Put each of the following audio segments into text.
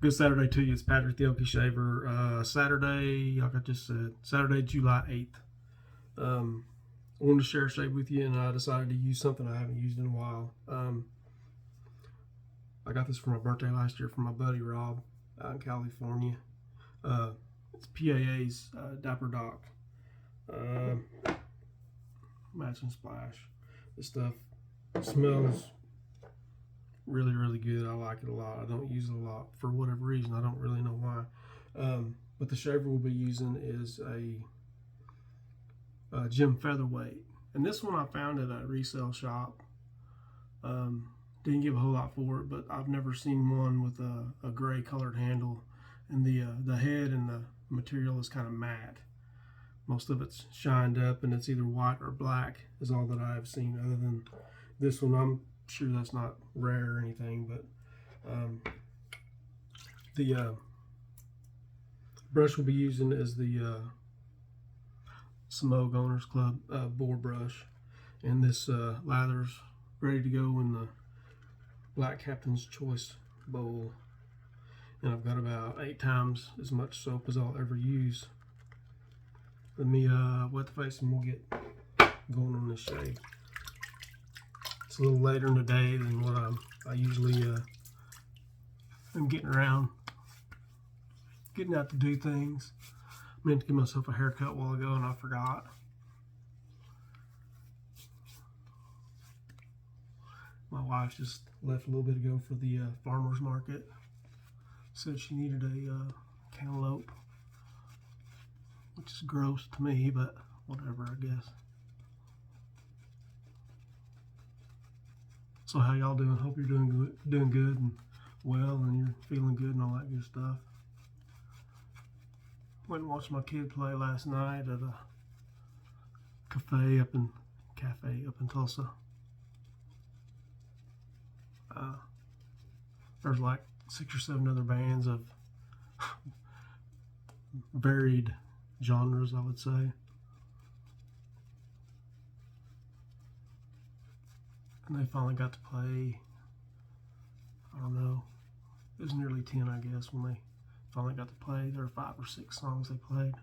Good Saturday to you. It's Patrick the Okie Shaver. Saturday, like I just said, Saturday, July 8th. I wanted to share a shave with you, and I decided to use something I haven't used in a while. I got this for my birthday last year from my buddy Rob out in California. It's PAA's Dapper Dock. Match and Splash. This stuff smells really, really good. I like it a lot. I don't use it a lot for whatever reason. I don't really know why. But the shaver we'll be using is a Jim Featherweight. And this one I found at a resale shop. Didn't give a whole lot for it, but I've never seen one with a gray colored handle. And the head and the material is kind of matte. Most of it's shined up, and it's either white or black is all that I have seen. Other than this one, I'm sure that's not rare or anything, but the brush we'll be using is the Semogue Owners Club Boar brush, and this lather's ready to go in the Black Captain's Choice bowl, and I've got about 8 times as much soap as I'll ever use. Let me wet the face and we'll get going on this shave. It's a little later in the day than what I usually am getting around, getting out to do things. I meant to give myself a haircut a while ago and I forgot. My wife just left a little bit ago for the farmer's market. Said she needed a cantaloupe, which is gross to me, but whatever, I guess. So how y'all doing? Hope you're doing good and well, and you're feeling good and all that good stuff. Went and watched my kid play last night at a cafe up in Tulsa. There's like 6 or 7 other bands of varied genres, I would say. And they finally got to play, I don't know, it was nearly 10, I guess, when they finally got to play. There were 5 or 6 songs they played.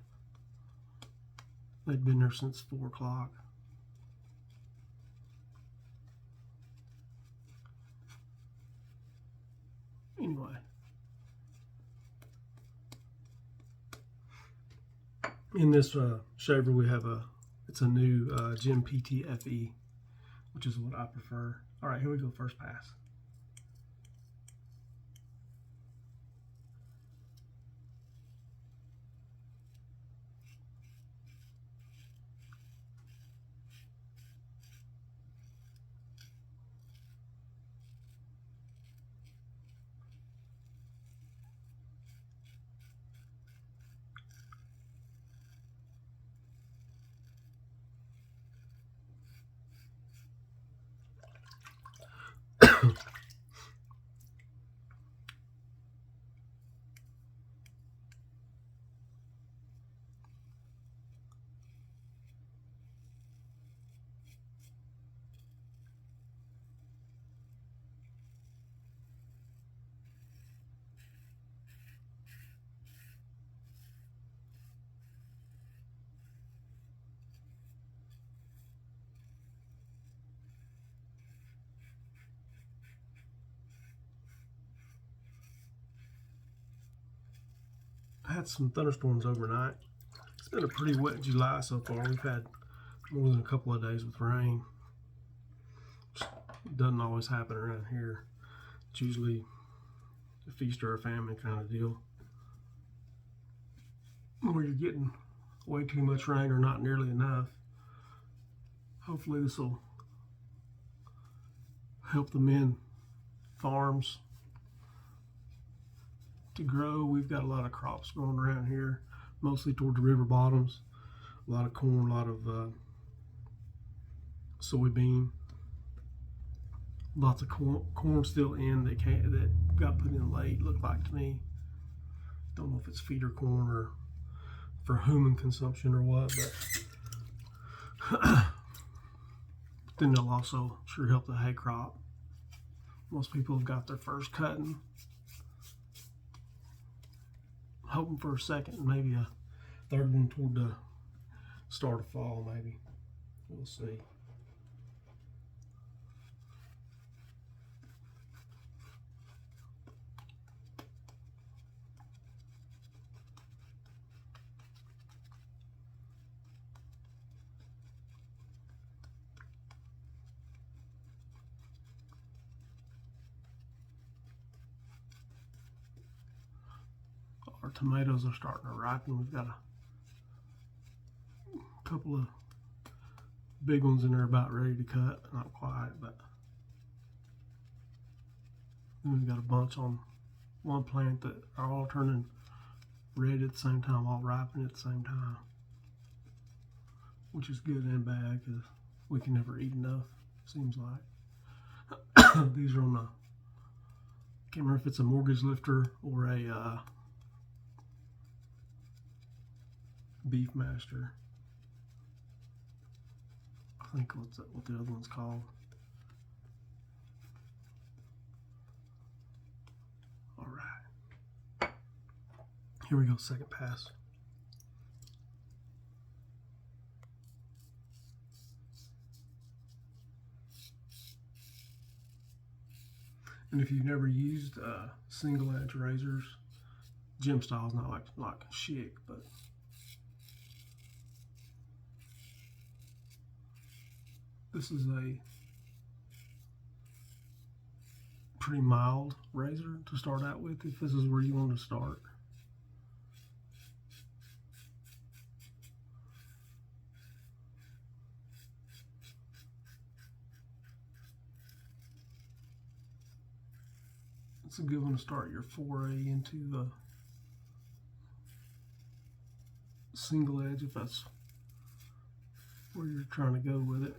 They'd been there since 4 o'clock. Anyway. In this shaver we have it's a new Jim PTFE, which is what I prefer. All right, here we go, first pass. Had some thunderstorms overnight. It's been a pretty wet July so far. We've had more than a couple of days with rain. It doesn't always happen around here. It's usually a feast or a famine kind of deal, where you're getting way too much rain or not nearly enough. Hopefully this will help the men farms to grow. We've got a lot of crops growing around here, mostly toward the river bottoms. A lot of corn, a lot of soybean, lots of corn still in that got put in late, looked like to me. Don't know if it's feeder corn or for human consumption or what, but then they'll also sure help the hay crop. Most people have got their first cutting hoping for a second, maybe a third one toward the start of fall, maybe. We'll see. Our tomatoes are starting to ripen. We've got a couple of big ones in there about ready to cut. Not quite, but then we've got a bunch on one plant that are all turning red at the same time, all ripening at the same time, which is good and bad because we can never eat enough, seems like. These are on the, can't remember if it's a mortgage lifter or a beef master. I think what the other one's called. All right, here we go, second pass. And if you've never used single edge razors, gym style is not like chic, but this is a pretty mild razor to start out with if this is where you want to start. It's a good one to start your foray into the single edge if that's where you're trying to go with it.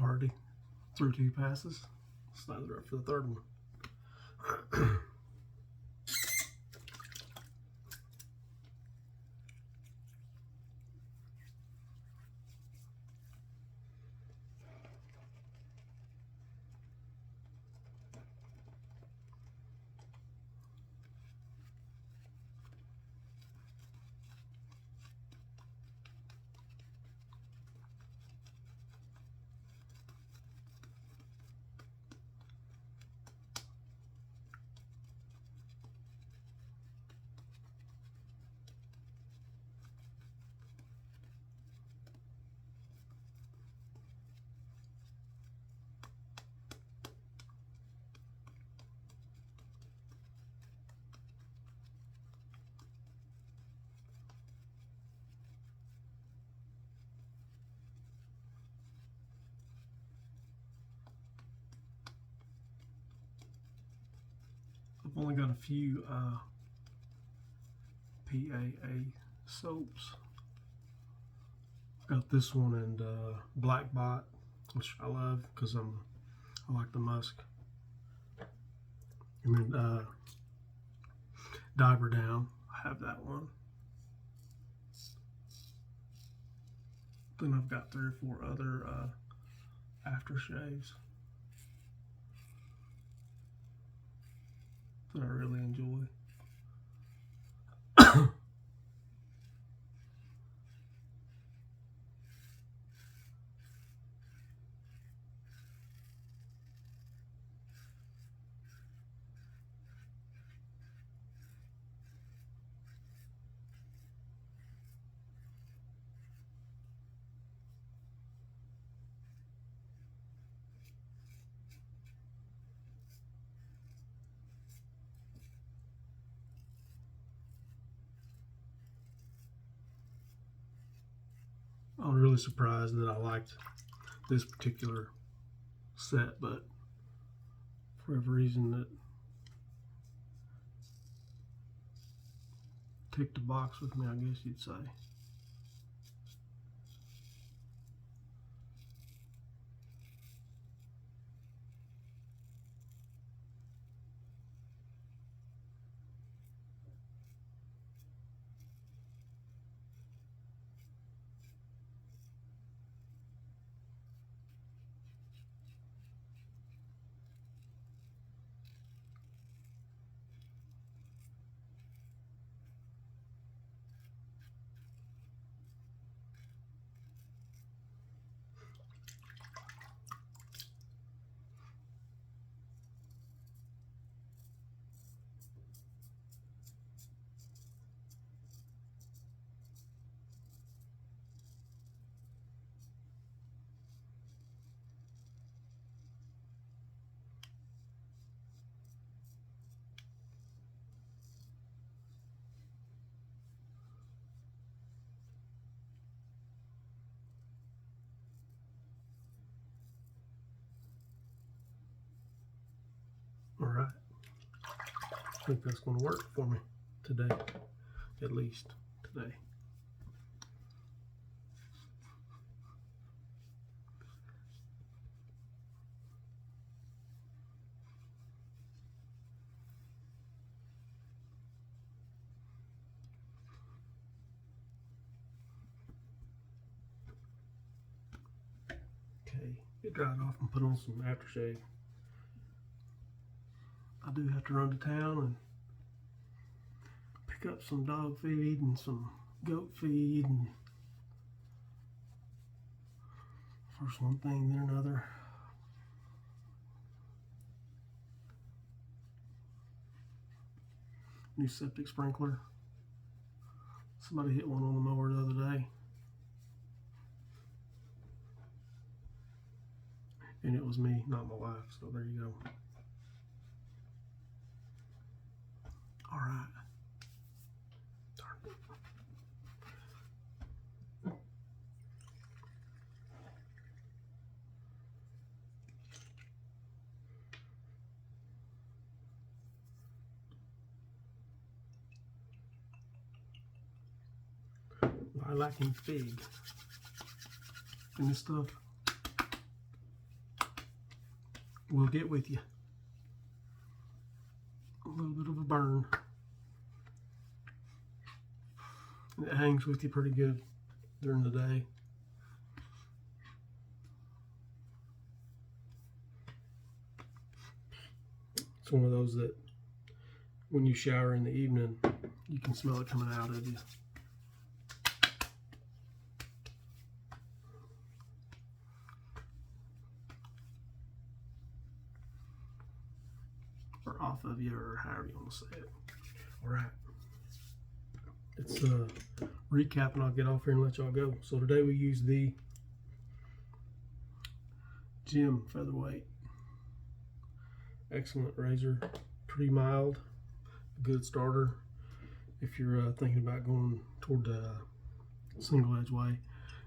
Already through 2 passes. Slather up for the third one. I've only got a few PAA soaps. I've got this one and Black Bot, which I love because I like the musk. And then Diver Down. have that one. Then I've got 3 or 4 other aftershaves that I really enjoy. I was really surprised that I liked this particular set, but for whatever reason that ticked the box with me, I guess you'd say. All right, I think that's going to work for me today, at least today. Okay, get dried off and put on some aftershave. I do have to run to town and pick up some dog feed and some goat feed, and first one thing then another. New septic sprinkler. Somebody hit one on the mower the other day, and it was me, not my wife, so there you go. All right. Lilac and fig. And this stuff will get with you. A little bit of a burn. And it hangs with you pretty good during the day. It's one of those that when you shower in the evening, you can smell it coming out of you. Or off of you, or however you want to say it. All right. It's recap, and I'll get off here and let y'all go. So today we used the Gem Featherweight. Excellent razor, pretty mild, good starter if you're thinking about going toward the single edge way.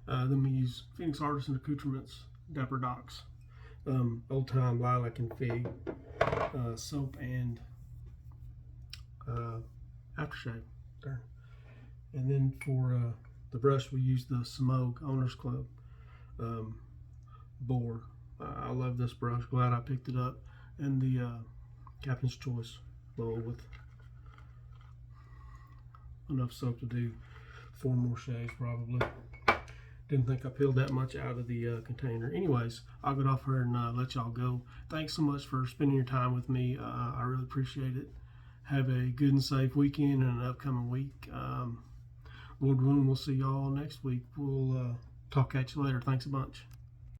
Then we use Phoenix Artisan Accoutrements Dapper Docks, old time lilac and fig, soap and aftershave there. And then for the brush, we use the Semogue Owners Club Boar. I love this brush, glad I picked it up. And the Captain's Choice bowl with enough soap to do 4 more shaves probably. Didn't think I peeled that much out of the container. Anyways, I'll get off here and let y'all go. Thanks so much for spending your time with me. I really appreciate it. Have a good and safe weekend and an upcoming week. Lord willing, we'll see y'all next week. We'll talk at you later. Thanks a bunch.